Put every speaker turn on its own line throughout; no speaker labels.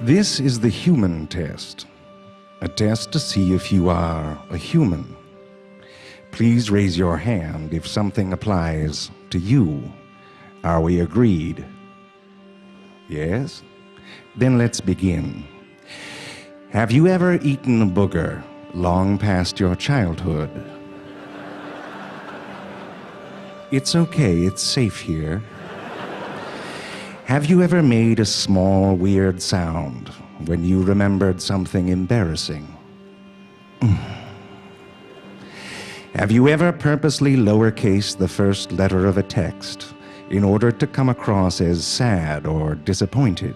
This is the human test, a test to see if you are a human. Please raise your hand if something applies to you. Are we agreed? Yes? Then let's begin. Have you ever eaten a booger long past your childhood? It's okay, it's safe here. Have you ever made a small, weird sound when you remembered something embarrassing? Have you ever purposely lowercased the first letter of a text in order to come across as sad or disappointed?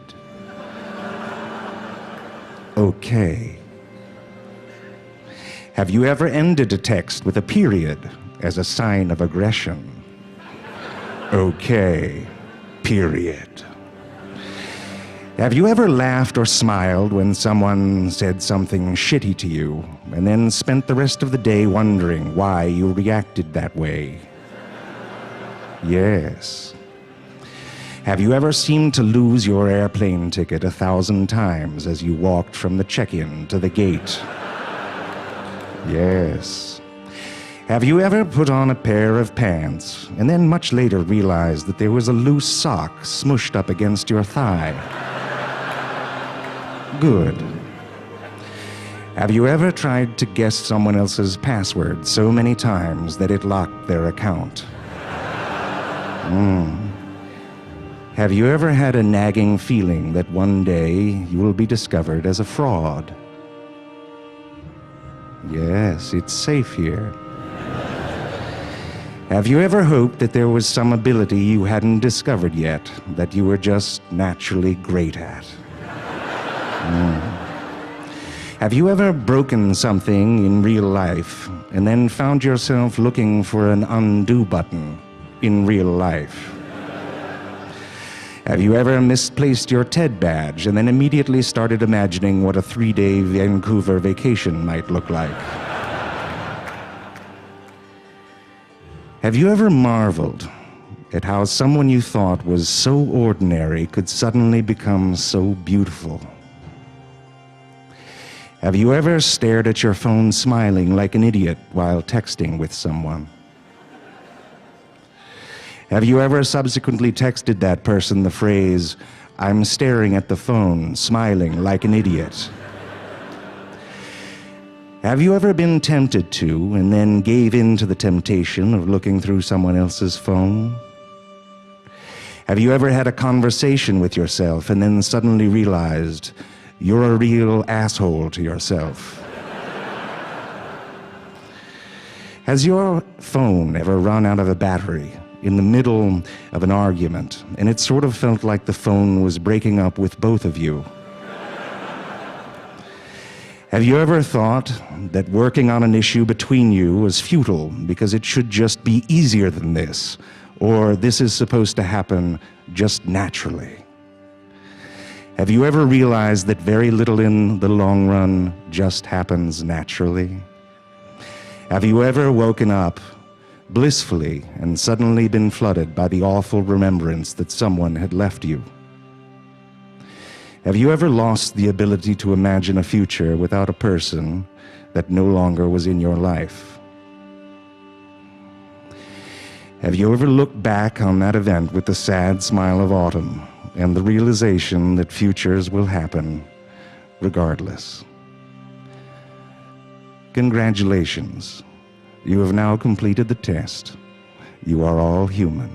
Okay. Have you ever ended a text with a period as a sign of aggression? Okay. Period. Have you ever laughed or smiled when someone said something shitty to you and then spent the rest of the day wondering why you reacted that way? Yes. Have you ever seemed to lose your airplane ticket 1,000 times as you walked from the check-in to the gate? Yes. Have you ever put on a pair of pants and then much later realized that there was a loose sock smushed up against your thigh? Good. Have you ever tried to guess someone else's password so many times that it locked their account? Have you ever had a nagging feeling that one day you will be discovered as a fraud? Yes, it's safe here. Have you ever hoped that there was some ability you hadn't discovered yet that you were just naturally great at? Have you ever broken something in real life and then found yourself looking for an undo button in real life? Have you ever misplaced your TED badge and then immediately started imagining what a 3-day Vancouver vacation might look like? Have you ever marveled at how someone you thought was so ordinary could suddenly become so beautiful? Have you ever stared at your phone smiling like an idiot while texting with someone? Have you ever subsequently texted that person the phrase, "I'm staring at the phone, smiling like an idiot"? Have you ever been tempted to and then gave in to the temptation of looking through someone else's phone? Have you ever had a conversation with yourself and then suddenly realized you're a real asshole to yourself? Has your phone ever run out of a battery in the middle of an argument and it sort of felt like the phone was breaking up with both of you? Have you ever thought that working on an issue between you was futile because it should just be easier than this, or this is supposed to happen just naturally? Have you ever realized that very little in the long run just happens naturally? Have you ever woken up blissfully and suddenly been flooded by the awful remembrance that someone had left you? Have you ever lost the ability to imagine a future without a person that no longer was in your life? Have you ever looked back on that event with the sad smile of autumn and the realization that futures will happen regardless? Congratulations. You have now completed the test. You are all human.